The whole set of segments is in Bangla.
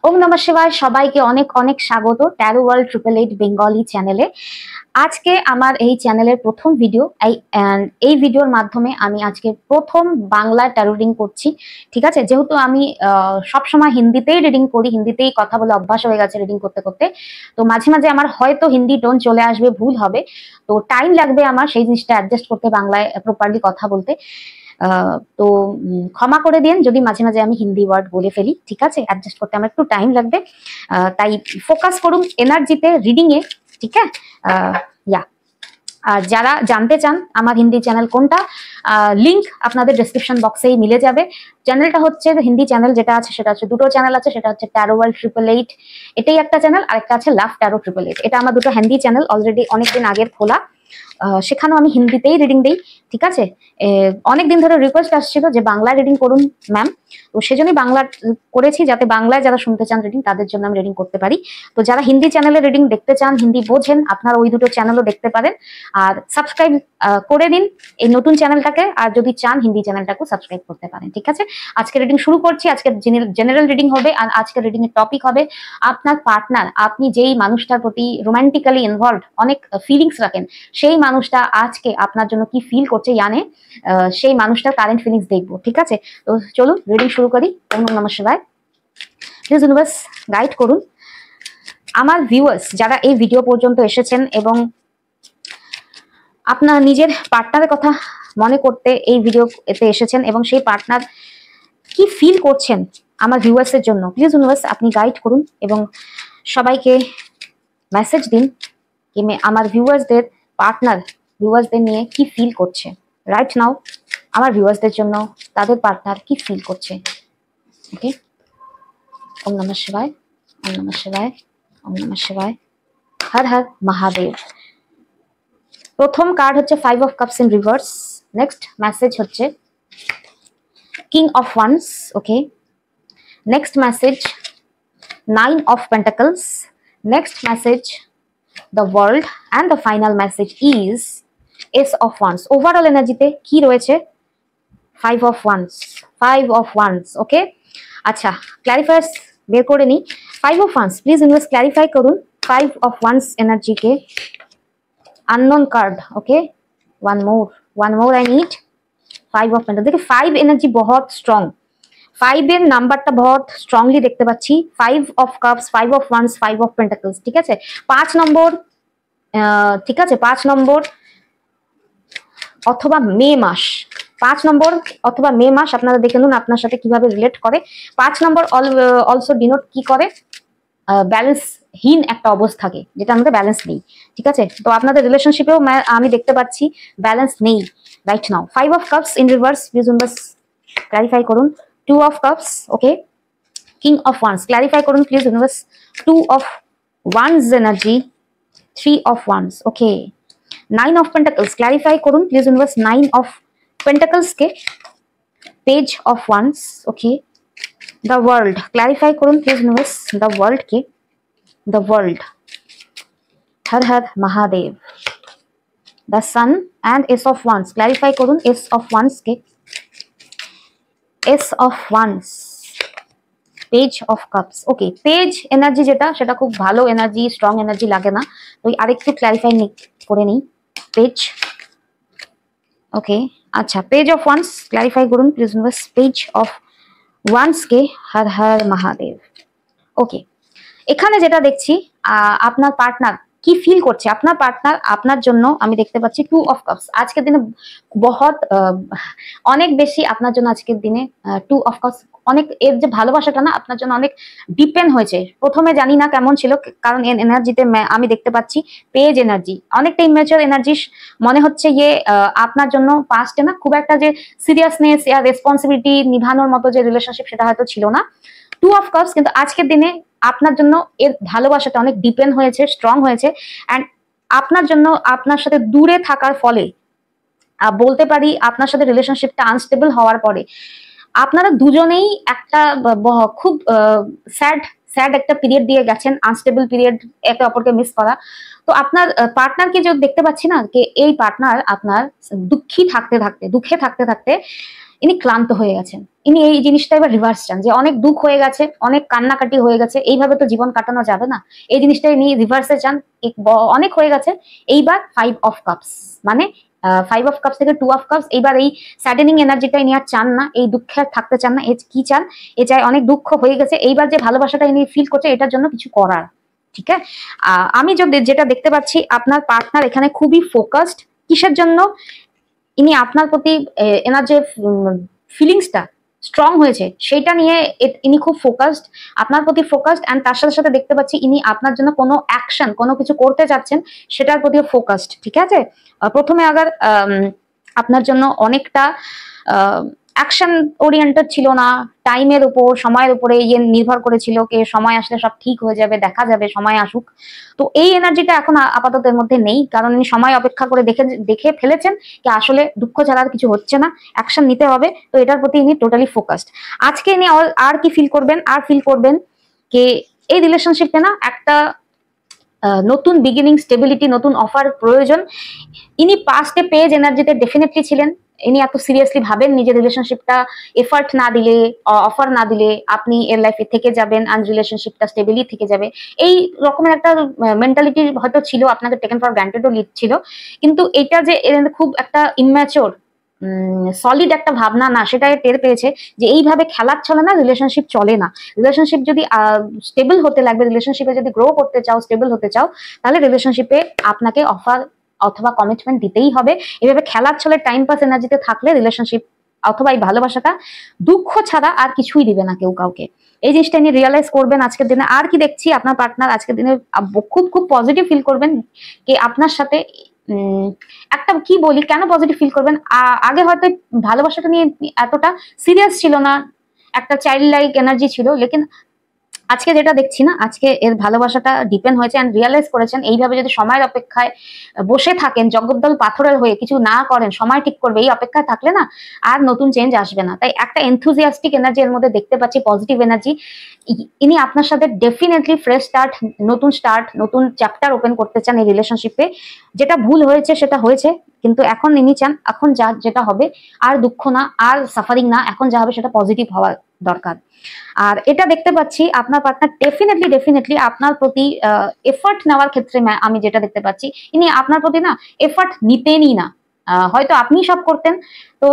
ওম নমঃ শিবায়। সবাইকে অনেক অনেক স্বাগত ট্যারো ওয়ার্ল্ড 888 বেঙ্গলি চ্যানেলে। আজকে আমার এই চ্যানেলের প্রথম ভিডিও। এই ভিডিওর মাধ্যমে আমি আজকে প্রথম বাংলা ট্যারো রিডিং করছি। ঠিক আছে, যেহেতু আমি সবসময় হিন্দিতেই রিডিং করি, হিন্দিতেই কথা বলে অভ্যাস হয়ে গেছে রিডিং করতে করতে, তো মাঝে মাঝে আমার হয়তো হিন্দি টোন চলে আসবে, ভুল হবে, তো টাইম লাগবে আমার সেই জিনিসটা অ্যাডজাস্ট করতে, বাংলায় প্রপারলি কথা বলতে। তো ক্ষমা করে দিন যদি মাঝে মাঝে আমি হিন্দি ওয়ার্ড বলে ফেলি, ঠিক আছে, অ্যাডজাস্ট করতে আমার একটু টাইম লাগবে। তাই ফোকাস করুন এনার্জিতে, রিডিং এ, ঠিক আছে। ইয়া, আর যারা জানতে চান আমার হিন্দি চ্যানেল কোনটা, লিংক আপনাদের ডেসক্রিপশন বক্সেই মিলে যাবে। চ্যানেলটা হচ্ছে হিন্দি চ্যানেল যেটা আছে, সেটা হচ্ছে দুটো চ্যানেল আছে, সেটা হচ্ছে ট্যারো ওয়ার্ল্ড 888, এটাই একটা চ্যানেল, আর একটা আছে লাভ ট্যারো 888। এটা আমার দুটো হিন্দি চ্যানেল, অলরেডি অনেকদিন আগের খোলা। সেখানেও আমি হিন্দিতেই রিডিং দিই, ঠিক আছে। অনেকদিন ধরে রিকোয়েস্ট আসছিল যে বাংলা রিডিং করুন ম্যাম, তো সেজন্যই বাংলা করেছি, যাতে বাংলায় যারা শুনতে চান রিডিং তাদের জন্য আমি রিডিং করতে পারি। তো যারা হিন্দি চ্যানেলে রিডিং দেখতে চান, হিন্দি বোঝেন, আপনারা ওই দুটো চ্যানেলও দেখতে পারেন। আর সাবস্ক্রাইব করে দিন এই নতুন চ্যানেলটাকে, আর যদি চান হিন্দি চ্যানেলটাকেও সাবস্ক্রাইব করতে পারেন, ঠিক আছে। আজকে রিডিং শুরু করছি। আজকে জেনারেল রিডিং হবে, আর আজকে রিডিং এর টপিক হবে আপনার পার্টনার, আপনি যেই মানুষটার প্রতি রোমান্টিক্যালি ইনভলভড, অনেক ফিলিংস রাখেন, সেই মানুষটা আজকে আপনার জন্য কি ফিল করছে জানে, সেই মানুষটার কারেন্ট ফিলিংস দেখবো, ঠিক আছে। তো চলুন রিডিং শুরু করি। ওম নমঃ শিবায়। প্লিজ ইউনিভার্স গাইড করুন আমার ভিউয়ার্স যারা এই ভিডিও পর্যন্ত এসেছেন এবং আপনার নিজের পার্টনারের কথা মনে করতে এই ভিডিও এতে এসেছেন, এবং সেই পার্টনার কি ফিল করছেন আমার ভিউয়ার্সের জন্য। প্লিজ ইউনিভার্স আপনি গাইড করুন এবং সবাইকে মেসেজ দিন কি আমার ভিউয়ার্সদের পার্টনার ভিউয়ার্সদের নিয়ে কি ফিল করছে রাইট নাও, আমার ভিউয়ার্সদের জন্য তাদের পার্টনার কি ফিল করছে। ওকে, ওম নমঃ শিবায়, ওম নমঃ শিবায়, ওম নমঃ শিবায়, হর হর মহাদেব। প্রথম কার্ড হচ্ছে 5 of cups in reverse. Next message হচ্ছে king of wands. Okay, next message 9 of pentacles. Next message the world, and the final message is ace of wands. overall এনার্জিতে কি রয়েছে 5 of wands, 5 of wands। ওকে, আচ্ছা, ক্ল্যারিফায়ার্স বের করে নি। 5 of wands please universe clarify করুন 5 of wands এনার্জিকে। unknown card. Okay, one more I need। 5 of pentacles। देखिए 5 एनर्जी बहुत स्ट्रॉन्ग, 5 এর নাম্বারটা বহুত স্ট্রংলি দেখতে পাচ্ছি। 5 of cups, 5 of wands, 5 of pentacles, ঠিক আছে। 5 নম্বর, ঠিক আছে, 5 নম্বর অথবা মে মাস, 5 নম্বর অথবা মে মাস আপনারা দেখে নিন আপনার সাথে কিভাবে রিলেট করে। 5 নম্বর অলসো ডিনোট কি করে, ব্যালেন্সহীন একটা অবস্থাকে, যেটা আমাদের ব্যালেন্স নেই, ঠিক আছে। তো আপনাদের রিলেশনশিপেও আমি দেখতে পাচ্ছি ব্যালেন্স নেই right now. 5 of cups in reverse please universe clarify করুন। 2 of cups। Okay, king of wands clarify করুন please universe. 2 of wands energy, 3 of wands। Okay, 9 of pentacles clarify করুন প্লিজ ইউনিভার্স। 9 of pentacles কে। Page of wands। Okay, the world clarify করুন প্লিজ ইউনিভার্স। the world কে, the world, Har Har Mahadev. the sun and ace of wands clarify করুন ace of wands K. S of wands, page of cups. Okay, page energy যেটা, সেটা খুব ভালো এনার্জি, স্ট্রং এনার্জি লাগে না, তো আরেকটু ক্ল্যারিফাই করে নিই। পেজ, ওকে, আচ্ছা, পেজ অফ ওয়ান্স ক্ল্যারিফাই করুন please universe. Page of wands কে, হর হর মহাদেব। ওকে, এখানে যেটা দেখছি আপনার পার্টনার কি ফিল করছে, আপনার পার্টনার আপনার জন্য আমি দেখতে পাচ্ছি 2 অফ কাপস আজকের দিনে অনেক বেশি আপনার জন্য আজকের দিনে 2 অফ কাপস অনেক, এর যে ভালোবাসাটা না আপনার জন্য অনেক ডিপেন্ড হয়েছে। প্রথমে জানি না কেমন ছিল, কারণ এনার্জিতে আমি দেখতে পাচ্ছি পেজ এনার্জি, অনেকটা ইমেচুর এনার্জি মনে হচ্ছে। ইয়ে আপনার জন্য পাস্টে না খুব একটা যে সিরিয়াসনেস আর রেসপন্সিবিলিটি নিভানোর মতো যে রিলেশনশিপ, সেটা হয়তো ছিল না। 2 অফ কাপস কিন্তু আজকের দিনে আপনার জন্য এর ভালোবাসাটা অনেক ডিপেন্ড হয়েছে, স্ট্রং হয়েছে। অ্যান্ড আপনার জন্য আপনার সাথে দূরে থাকার ফলে বলতে পারি, আপনার সাথে রিলেশনশিপটা আনস্টেবল হওয়ার পরে আপনারা দুজনেই একটা খুব স্যাড একটা পিরিয়ড দিয়ে গেছেন, আনস্টেবল পিরিয়ড, একে অপরকে মিস করা। তো আপনার পার্টনারকে যে দেখতে পাচ্ছি না, যে এই পার্টনার আপনার দুঃখে থাকতে থাকতে ইনি ক্লান্ত হয়ে গেছেন। ইনি এই জিনিসটা এবার রিভার্স চান, যে অনেক দুঃখ হয়ে গেছে, অনেক কান্নাকাটি হয়ে গেছে, এইভাবে তো জীবন কাটানো যাবে না, এই জিনিসটা ইনি রিভার্সে চান। অনেক হয়ে গেছে, এইবার 5 of Cups, মানে 5 of Cups থেকে 2 of Cups, এইবার এই স্যাডেনিং এনার্জিটা ইনি আর চান না, এই দুঃখে আর থাকতে চান না। এ কি চান? এ চাই অনেক দুঃখ হয়ে গেছে, এইবার যে ভালোবাসাটা ইনি ফিল করছে এটার জন্য কিছু করার। ঠিক আছে, আমি যেটা দেখতে পাচ্ছি, আপনার পার্টনার এখানে খুবই ফোকাসড। কিসের জন্য? ইনি আপনার প্রতি এনার যে ফিলিংসটা স্ট্রং হয়েছে সেইটা নিয়ে ইনি খুব ফোকাসড, আপনার প্রতি ফোকাসড। অ্যান্ড তার সাথে সাথে দেখতে পাচ্ছি ইনি আপনার জন্য কোনো অ্যাকশন, কোনো কিছু করতে চাচ্ছেন সেটার প্রতিও ফোকাসড। ঠিক আছে, প্রথমে আবার আপনার জন্য অনেকটা অ্যাকশন ওরিয়েন্টেড ছিল না, টাইমের উপর, সময়ের উপরে ইয়ে নির্ভর করেছিল, কে সময় আসলে সব ঠিক হয়ে যাবে, দেখা যাবে, সময় আসুক। তো এই এনার্জিটা এখন আপাতত এর মধ্যে নেই, কারণ ইনি সময় অপেক্ষা করে দেখে ফেলেছেন কি আসলে দুঃখ ছাড়া আর কিছু হচ্ছে না, অ্যাকশন নিতে হবে। তো এটার প্রতি ইনি টোটালি ফোকাসড। আজকে ইনি আর কি ফিল করবেন? আর ফিল করবেন যে এই রিলেশনশিপে না একটা নতুন বিগিনিং, স্টেবিলিটি, নতুন অফার প্রয়োজন। ইনি পাস্টে পেজ এনার্জিতে ডেফিনেটলি ছিলেন। ইনি এত সিরিয়াসলি ভাবেন নিজের রিলেশনশিপটা এফার্ট না দিলে, অফার না দিলে আপনি এর লাইফে থেকে যাবেন, আর রিলেশনশিপটা স্টেবিলি থেকে যাবে, এই রকমের একটা মেন্টালিটি হয়তো ছিল, আপনাকে টেকেন ফর গ্রান্টেডও ছিল। কিন্তু এটা যে খুব একটা ইম্যাচিওর সলিড একটা ভাবনা না, সেটাই টের পেয়েছে যে এইভাবে খেলার চলে না, রিলেশনশিপ চলে না। রিলেশনশিপ যদি স্টেবল হতে লাগবে, রিলেশনশিপে যদি গ্রো করতে চাও, স্টেবল হতে চাও, তাহলে রিলেশনশিপে আপনাকে অফার অথবা কমিটমেন্ট দিতেই হবে। এভাবে খেলার ছলে টাইম পাস এনার্জিতে থাকলে রিলেশনশিপ অথবা এই ভালোবাসাটা দুঃখ ছাড়া আর কিছুই দিবে না কেউ কাউকে। এই জিনিসটা নিয়ে রিয়েলাইজ করবেন আজকের দিনে। আর কি দেখছি, আপনার পার্টনার আজকের দিনে খুব খুব পজিটিভ ফিল করবেন কি আপনার সাথে। একটা কি বলি, কেন পজিটিভ ফিল করবেন? আগে হয়তো ভালোবাসাটা নিয়ে এতটা সিরিয়াস ছিল না, একটা চাইল্ড লাইক এনার্জি ছিল, লেকিন আজকে যেটা দেখছি না, আজকে এর ভালোবাসাটা ডিপেন্ড হয়েছে অ্যান্ড রিয়েলাইজ করেছেন এইভাবে যদি সময়ের অপেক্ষায় বসে থাকেন, জগদ্দল পাথরের হয়ে কিছু না করেন, সময় ঠিক করবে, এই অপেক্ষায় থাকলে না আর নতুন চেঞ্জ আসবে না। তাই একটা এনথুজিয়াস্টিক এনার্জি এর মধ্যে দেখতে পাচ্ছি, পজিটিভ এনার্জি। ইনি আপনার সাথে ডেফিনেটলি ফ্রেশ স্টার্ট, নতুন চ্যাপ্টার ওপেন করতে চান এই রিলেশনশিপে। যেটা ভুল হয়েছে সেটা হয়েছে, কিন্তু এখন ইনি চান এখন যেটা হবে আর দুঃখ না, আর সাফারিং না, এখন যা হবে সেটা পজিটিভ হওয়া দরকার। আর এটা দেখতে পাচ্ছি আপনার পার্টনার ডেফিনেটলি আপনার প্রতি এফর্ট নেওয়ার ক্ষেত্রে আমি যেটা দেখতে পাচ্ছি, ইনি আপনার প্রতি না এফর্ট নিতেনই না। হয়তো আপনি সব করতেন, তো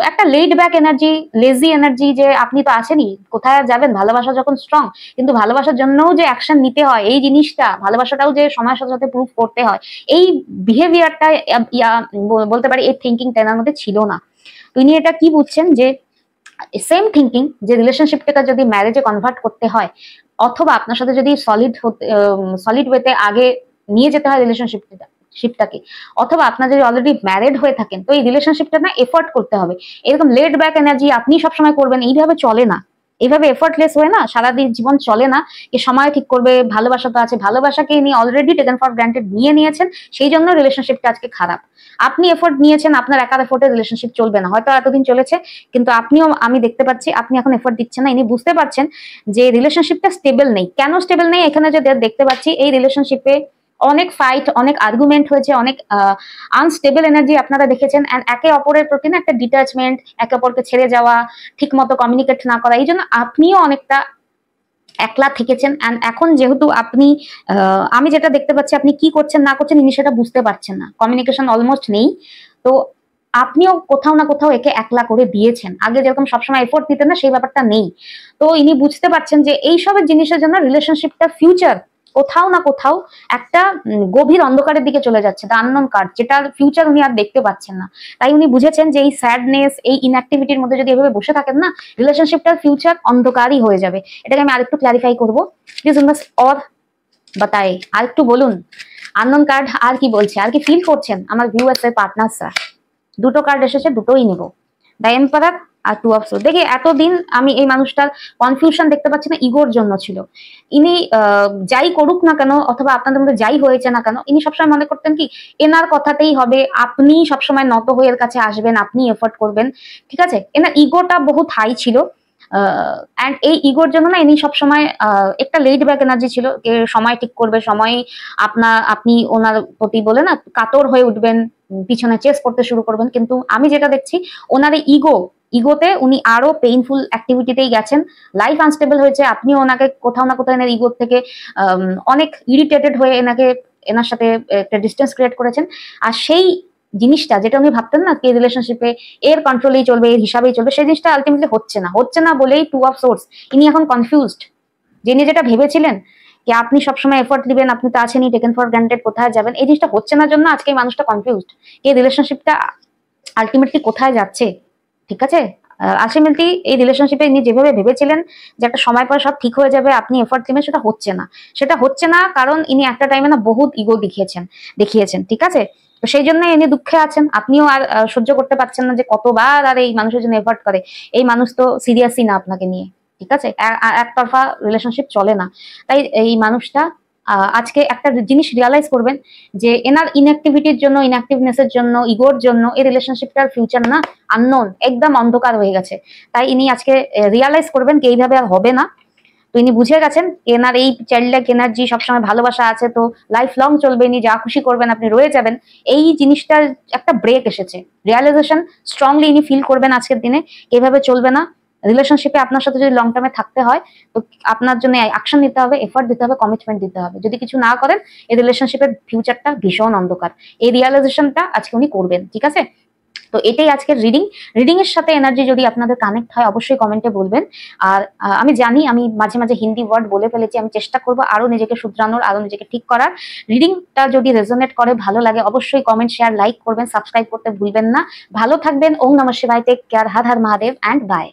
একটা laid back energy, lazy energy, যে আপনি তো আছেনই, কোথায় যাবেন, ভালোবাসা যখন স্ট্রং। কিন্তু ভালোবাসার জন্যও যে অ্যাকশন নিতে হয়, এই জিনিসটা, ভালোবাসাটাও যে সময়ের সাথে সাথে প্রুভ করতে হয়, এই বিহেভিয়ারটা বলতে পারি এই থিঙ্কিংটা এনার মধ্যে ছিল না। তো ইনি এটা কি বুঝছেন যে সেম থিঙ্কিং, যে রিলেশনশিপটাকে যদি ম্যারেজে কনভার্ট করতে হয়, অথবা আপনার সাথে যদি সলিড ওয়েতে আগে নিয়ে যেতে হয় রিলেশনশিপটাকে, অথবা আপনার যদি অলরেডি ম্যারিড হয়ে থাকেন, তো এই রিলেশনশিপটা না এফোর্ট করতে হবে। এরকম লেড ব্যাক এনার্জি আপনি সবসময় করবেন, এইভাবে চলে না, এইভাবে এফোর্টলেস হয়ে না সারাদিন জীবন চলে না। এ সময় ঠিক করবে, ভালোবাসা তো আছে, ভালোবাসাকে ইনি অলরেডি টেকেন ফর গ্রান্টেড নিয়েছেন, সেই জন্য রিলেশনশিপটা আজকে খারাপ। আপনি এফোর্ট নিয়েছেন, আপনার একার এফোর্টে রিলেশনশিপ চলবে না, হয়তো এতদিন চলেছে, কিন্তু আপনিও, আমি দেখতে পাচ্ছি আপনি এখন এফোর্ট দিচ্ছেন না। ইনি বুঝতে পারছেন যে রিলেশনশিপটা স্টেবল নেই। কেন স্টেবল নেই? এখানে যে দেখতে পাচ্ছি এই রিলেশনশিপে অনেক ফাইট, অনেক আর্গুমেন্ট হয়েছে, অনেক আনস্টেবল এনার্জি আপনারা দেখেছেন, এন্ড একে অপরের প্রতি না একটা ডিটাচমেন্ট, একে অপরকে ছেড়ে যাওয়া, ঠিক মতো কমিউনিকেট না করা, এই জন্য আপনিও অনেকটা একলা থেকেছেন। এন্ড এখন যেহেতু আপনি, আমি যেটা দেখতে পাচ্ছি, আপনি কি করছেন না করছেন ইনি সেটা বুঝতে পারছেন না, কমিউনিকেশন অলমোস্ট নেই। তো আপনিও কোথাও না কোথাও একে একলা করে দিয়েছেন। আগে যেরকম সবসময় এফোর্ট দিতেন না, সেই ব্যাপারটা নেই। তো ইনি বুঝতে পারছেন যে এইসবের জিনিসের জন্য রিলেশনশিপটা ফিউচার কোথাও না কোথাও একটা গভীর অন্ধকারের দিকে চলে যাচ্ছে, দ্য আননোন কার্ড, যেটার ফিউচার উনি আর দেখতে পাচ্ছেন না। তাই উনি বুঝেছেন যে এই স্যাডনেস, এই ইনঅ্যাক্টিভিটির মধ্যে যদি এভাবে বসে থাকেন না, রিলেশনশিপটার ফিউচার অন্ধকারই হয়ে যাবে। এটাকে আমি আরেকটু ক্লারিফাই করবো, প্লিজ উনবাস और बताए, আরেকটু বলুন আননোন কার্ড আর কি বলছে, আর কি ফিল করছেন আমার ভিউয়ার্স এর পার্টনার্সরা। দুটো কার্ড এসেছে, দুটোই নিব, দ্য এম্পারার আর 2 of Swords। দেখি এতদিন আমি এই মানুষটার কনফিউশন দেখতে পাচ্ছি না, ইগোর জন্য ছিল। ইনি যাই করুক না কেন, অথবা আপনাদের মধ্যে যাই হয়েছে না কেন, ইনি সবসময় মনে করতেন কি এনার কথাতেই হবে, আপনি সবসময় নত হয়ে এর কাছে আসবেন, আপনি এফোর্ট করবেন, ঠিক আছে। এনার ইগোটা বহুত হাই ছিল, এন্ড এই ইগোর জন্য না ইনি সবসময় একটা লেড ব্যাক এনার্জি ছিল, সময় ঠিক করবে, সময় আপনি ওনার প্রতি বলে না কাতর হয়ে উঠবেন, পিছনে চেস করতে শুরু করবেন। কিন্তু আমি যেটা দেখছি ওনার ইগো ইগোতে উনি আরো পেইনফুল অ্যাক্টিভিটিতেই গেছেন, লাইফ আনস্টেবল হয়েছে, আপনিও ওনাকে কোথাও না কোথাও এনার ইগোর থেকে অনেক ইরিটেটেড হয়ে এনার সাথে একটা ডিস্টেন্স ক্রিয়েট করেছেন। আর সেই জিনিসটা যেটা উনি ভাবতেন না কি রিলেশনশিপে এর কন্ট্রোলেই চলবে, এর হিসাবেই চলবে, সেই জিনিসটা আলটিমেটলি হচ্ছে না বলেই টু অফ সোর্স ইনি এখন কনফিউজড। যিনি যেটা ভেবেছিলেন যে আপনি সবসময় এফোর্ট দিবেন, আপনি তো আছেনই, টেকেন ফর গ্রান্টেড, কোথায় যাবেন, এই জিনিসটা হচ্ছে না জন্য আজকে এই মানুষটা কনফিউজড, এই রিলেশনশিপটা আলটিমেটলি কোথায় যাচ্ছে। ঠিক আছে, আলটিমেটলি এই রিলেশনশিপে ইনি যেভাবে ভেবেছিলেন যে একটা সময় পর সব ঠিক হয়ে যাবে, আপনি এফোর্ট দিবেন, সেটা হচ্ছে না কারণ ইনি একটা টাইমে না বহুত ইগো দেখিয়েছেন। ঠিক আছে, তো সেই জন্য ইনি দুঃখে আছেন, আপনিও আর সহ্য করতে পারছেন না যে কতবার আর এই মানুষের জন্য এফোর্ট করে। এই মানুষ তো সিরিয়াসই না আপনাকে নিয়ে। ঠিক আছে, একতরফা রিলেশনশিপ চলে না। তাই এই মানুষটা আজকে একটা জিনিস রিয়ালাইজ করবেন যে এনার ইনঅ্যাক্টিভিটির জন্য, ইনঅ্যাক্টিভনেসের জন্য, ইগোর জন্য এই রিলেশনশিপটার ফিউচার না আননোন, একদম অন্ধকার হয়ে গেছে। তাই ইনি আজকে রিয়ালাইজ করবেন কি এইভাবে আর হবে না। তো ইনি বুঝে গেছেন এনার এই চাইল্ড লাইক এনার্জি, সবসময় ভালোবাসা আছে, তো লাইফ লং চলবে, ইনি যা খুশি করবেন, আপনি রয়ে যাবেন। এই জিনিসটার একটা ব্রেক এসেছে, রিয়ালাইজেশন স্ট্রংলি ইনি ফিল করবেন আজকের দিনে এভাবে চলবে না। রিলেশনশিপে আপনার সাথে যদি লং টার্মে থাকতে হয় তো আপনার জন্য অ্যাকশন নিতে হবে, এফোর্ট দিতে হবে, কমিটমেন্ট দিতে হবে। যদি কিছু না করেন এই রিলেশনশিপের ফিউচারটা ভীষণ অন্ধকার। এই রিয়ালাইজেশনটা আজকে উনি করবেন। ঠিক আছে, তো এটাই আজকের রিডিং এর সাথে এনার্জি যদি আপনাদের কানেক্ট হয় অবশ্যই কমেন্টে বলবেন। আর আমি জানি আমি মাঝে মাঝে হিন্দি ওয়ার্ড বলে ফেলেছি, আমি চেষ্টা করবো আরো নিজেকে শুধরানোর, আরো নিজেকে ঠিক করার। রিডিংটা যদি রেজোনেট করে, ভালো লাগে, অবশ্যই কমেন্ট, শেয়ার, লাইক করবেন, সাবস্ক্রাইব করতে ভুলবেন না। ভালো থাকবেন। ওম নমঃ শিবায়, take care, Har Har Mahadev, and by.